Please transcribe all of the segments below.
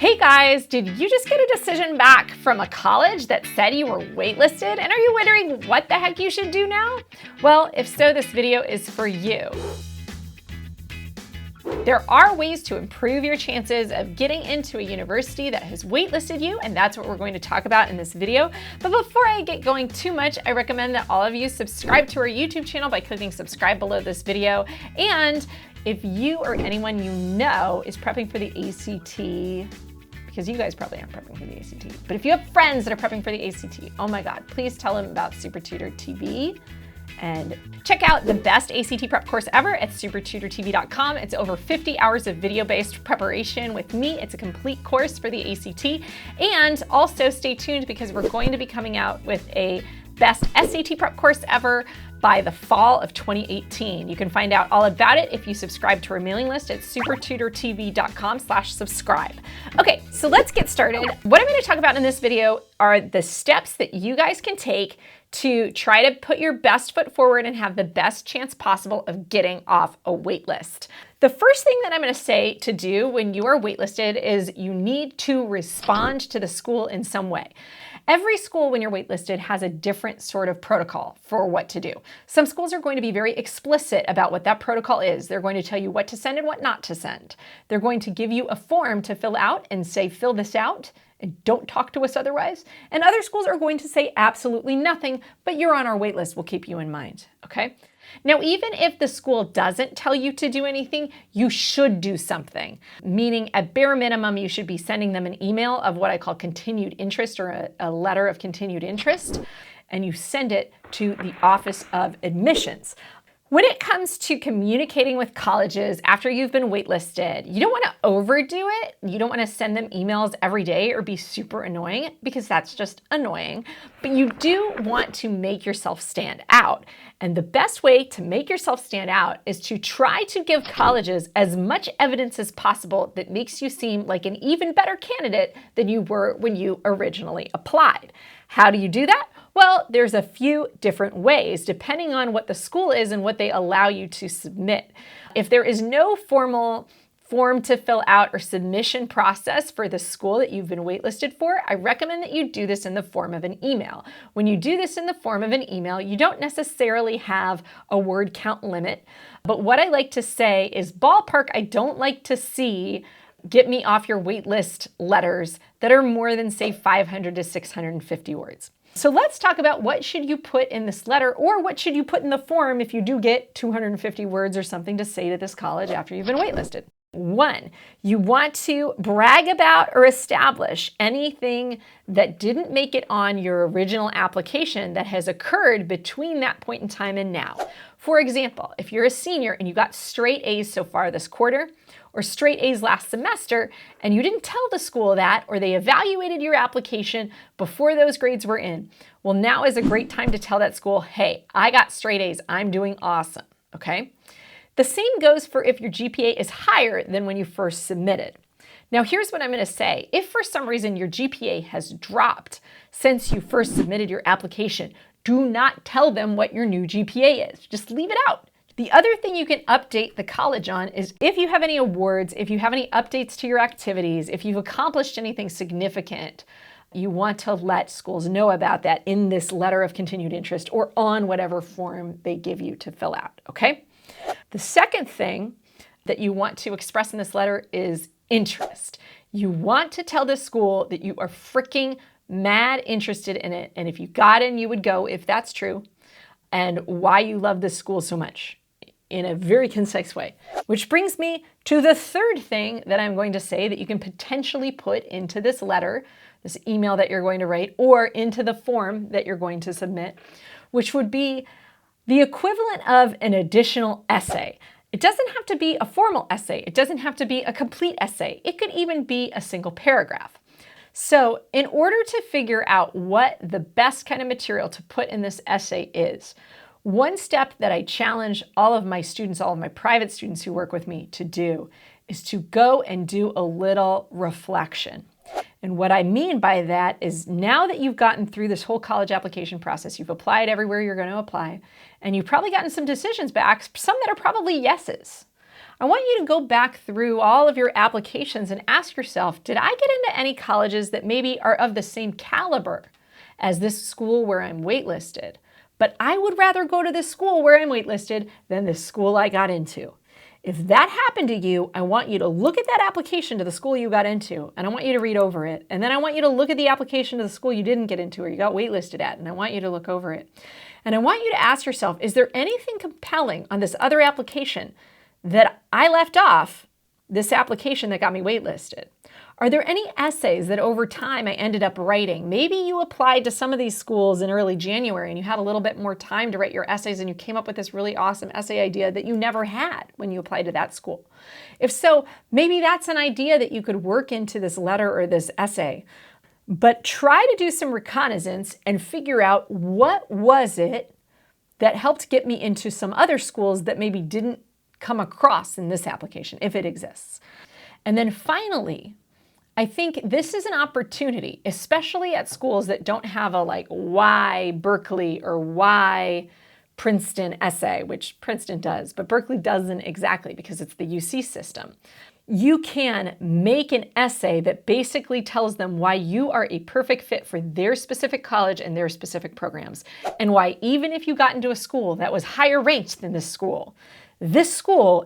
Hey guys, did you just get a decision back from a college that said you were waitlisted? And are you wondering what the heck you should do now? Well, if so, this video is for you. There are ways to improve your chances of getting into a university that has waitlisted you, and that's what we're going to talk about in this video. But before I get going too much, I recommend that all of you subscribe to our YouTube channel by clicking subscribe below this video. And if you or anyone you know is prepping for the ACT, because you guys probably aren't prepping for the ACT, but if you have friends that are prepping for the ACT, oh my God, please tell them about SupertutorTV. And check out the best ACT prep course ever at SupertutorTV.com. It's over 50 hours of video-based preparation with me. It's a complete course for the ACT. And also stay tuned because we're going to be coming out with a best SAT prep course ever by the fall of 2018. You can find out all about it if you subscribe to our mailing list at SupertutorTV.com/subscribe. Okay, so let's get started. What I'm going to talk about in this video are the steps that you guys can take to try to put your best foot forward and have the best chance possible of getting off a wait list. The first thing that I'm going to say to do when you are waitlisted is you need to respond to the school in some way. Every school, when you're waitlisted, has a different sort of protocol for what to do. Some schools are going to be very explicit about what that protocol is. They're going to tell you what to send and what not to send. They're going to give you a form to fill out and say, fill this out and don't talk to us otherwise. And other schools are going to say absolutely nothing, but you're on our wait list. We'll keep you in mind, okay? Now, even if the school doesn't tell you to do anything, you should do something. Meaning, at bare minimum, you should be sending them an email of what I call continued interest, or a letter of continued interest, and you send it to the Office of Admissions. When it comes to communicating with colleges after you've been waitlisted, you don't want to overdo it. You don't want to send them emails every day or be super annoying, because that's just annoying. But you do want to make yourself stand out. And the best way to make yourself stand out is to try to give colleges as much evidence as possible that makes you seem like an even better candidate than you were when you originally applied. How do you do that? Well, there's a few different ways, depending on what the school is and what they allow you to submit. If there is no formal form to fill out or submission process for the school that you've been waitlisted for, I recommend that you do this in the form of an email. When you do this in the form of an email, you don't necessarily have a word count limit. But what I like to say is, ballpark, I don't like to see get me off your wait list letters that are more than, say, 500 to 650 words. So let's talk about what should you put in this letter, or what should you put in the form if you do get 250 words or something to say to this college after you've been waitlisted. 1, you want to brag about or establish anything that didn't make it on your original application that has occurred between that point in time and now. For example, if you're a senior and you got straight A's so far this quarter, or straight A's last semester, and you didn't tell the school that, or they evaluated your application before those grades were in, well, now is a great time to tell that school, hey, I got straight A's, I'm doing awesome, okay? The same goes for if your GPA is higher than when you first submitted. Now, here's what I'm going to say. If for some reason your GPA has dropped since you first submitted your application, do not tell them what your new GPA is. Just leave it out. The other thing you can update the college on is if you have any awards, if you have any updates to your activities, if you've accomplished anything significant, you want to let schools know about that in this letter of continued interest or on whatever form they give you to fill out, okay? The second thing that you want to express in this letter is interest. You want to tell the school that you are freaking mad interested in it, and if you got in, you would go, if that's true, and why you love this school so much, in a very concise way. Which brings me to the third thing that I'm going to say that you can potentially put into this letter, this email that you're going to write, or into the form that you're going to submit, which would be the equivalent of an additional essay. It doesn't have to be a formal essay. It doesn't have to be a complete essay. It could even be a single paragraph. So in order to figure out what the best kind of material to put in this essay is, one step that I challenge all of my students, all of my private students who work with me to do, is to go and do a little reflection. And what I mean by that is, now that you've gotten through this whole college application process, you've applied everywhere you're going to apply, and you've probably gotten some decisions back, some that are probably yeses. I want you to go back through all of your applications and ask yourself, did I get into any colleges that maybe are of the same caliber as this school where I'm waitlisted? But I would rather go to this school where I'm waitlisted than this school I got into. If that happened to you, I want you to look at that application to the school you got into, and I want you to read over it. And then I want you to look at the application to the school you didn't get into or you got waitlisted at, and I want you to look over it. And I want you to ask yourself, is there anything compelling on this other application that I left off, this application that got me waitlisted? Are there any essays that over time I ended up writing? Maybe you applied to some of these schools in early January and you had a little bit more time to write your essays and you came up with this really awesome essay idea that you never had when you applied to that school. If so, maybe that's an idea that you could work into this letter or this essay. But try to do some reconnaissance and figure out what was it that helped get me into some other schools that maybe didn't come across in this application, if it exists. And then finally, I think this is an opportunity, especially at schools that don't have a why Berkeley or why Princeton essay, which Princeton does, but Berkeley doesn't exactly because it's the UC system. You can make an essay that basically tells them why you are a perfect fit for their specific college and their specific programs, and why even if you got into a school that was higher ranked than this school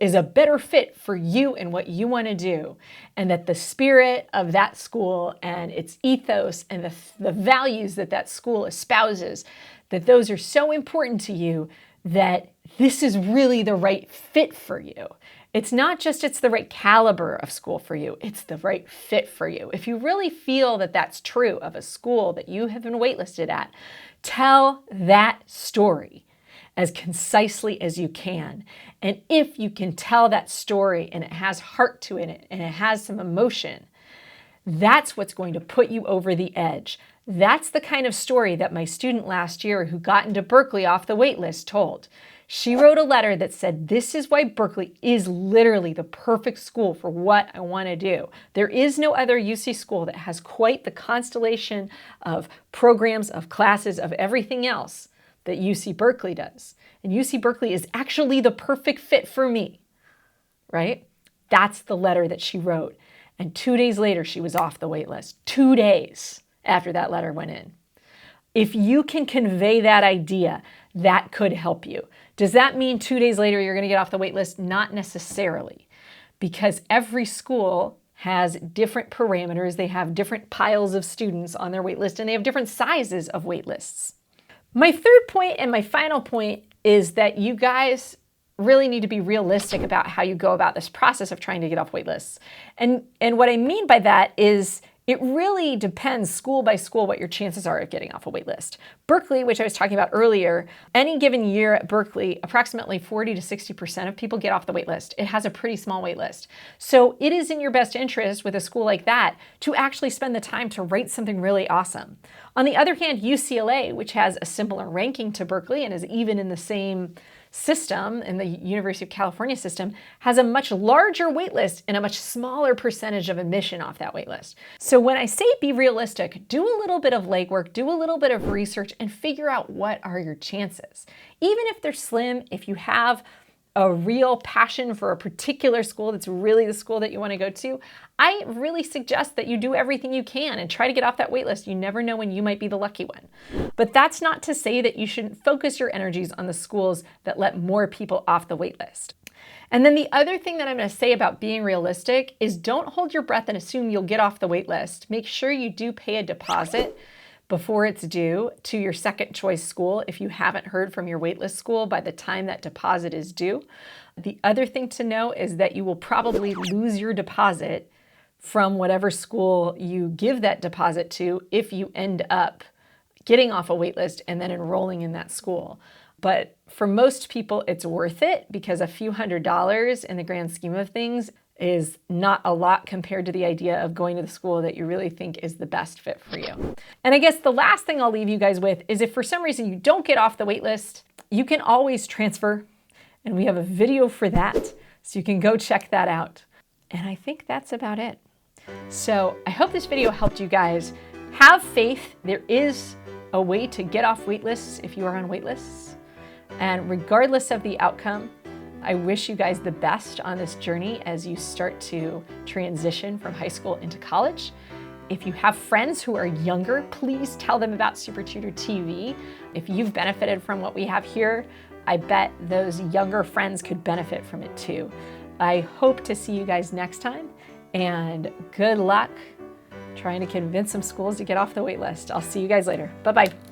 is a better fit for you and what you want to do, and that the spirit of that school and its ethos and the values that that school espouses, that those are so important to you that this is really the right fit for you. It's not just it's the right caliber of school for you, it's the right fit for you. If you really feel that that's true of a school that you have been waitlisted at, tell that story as concisely as you can. And if you can tell that story and it has heart to it and it has some emotion, that's what's going to put you over the edge. That's the kind of story that my student last year who got into Berkeley off the wait list told. She wrote a letter that said, this is why Berkeley is literally the perfect school for what I want to do. There is no other UC school that has quite the constellation of programs, of classes, of everything else that UC Berkeley does. And UC Berkeley is actually the perfect fit for me, right? That's the letter that she wrote. And 2 days later, she was off the wait list. 2 days after that letter went in. If you can convey that idea, that could help you. Does that mean 2 days later you're going to get off the wait list? Not necessarily, because every school has different parameters. They have different piles of students on their wait list, and they have different sizes of wait lists. My third point and my final point is that you guys really need to be realistic about how you go about this process of trying to get off wait lists. And what I mean by that is it really depends school by school what your chances are of getting off a wait list. Berkeley, which I was talking about earlier, any given year at Berkeley, approximately 40 to 60% of people get off the wait list. It has a pretty small wait list. So it is in your best interest with a school like that to actually spend the time to write something really awesome. On the other hand, UCLA, which has a similar ranking to Berkeley and is even in the same system, in the University of California system, has a much larger waitlist and a much smaller percentage of admission off that waitlist. So when I say be realistic, do a little bit of legwork, do a little bit of research, and figure out what are your chances. Even if they're slim, if you have a real passion for a particular school that's really the school that you want to go to, I really suggest that you do everything you can and try to get off that wait list. You never know when you might be the lucky one. But that's not to say that you shouldn't focus your energies on the schools that let more people off the wait list. And then the other thing that I'm going to say about being realistic is don't hold your breath and assume you'll get off the wait list. Make sure you do pay a deposit before it's due to your second choice school if you haven't heard from your waitlist school by the time that deposit is due. The other thing to know is that you will probably lose your deposit from whatever school you give that deposit to if you end up getting off a waitlist and then enrolling in that school. But for most people, it's worth it because a few $100s in the grand scheme of things is not a lot compared to the idea of going to the school that you really think is the best fit for you. And I guess the last thing I'll leave you guys with is if for some reason you don't get off the wait list, you can always transfer. And we have a video for that, so you can go check that out. And I think that's about it. So I hope this video helped you guys. Have faith. There is a way to get off wait lists if you are on wait lists. And regardless of the outcome, I wish you guys the best on this journey as you start to transition from high school into college. If you have friends who are younger, please tell them about SupertutorTV. If you've benefited from what we have here, I bet those younger friends could benefit from it too. I hope to see you guys next time, and good luck trying to convince some schools to get off the wait list. I'll see you guys later. Bye-bye.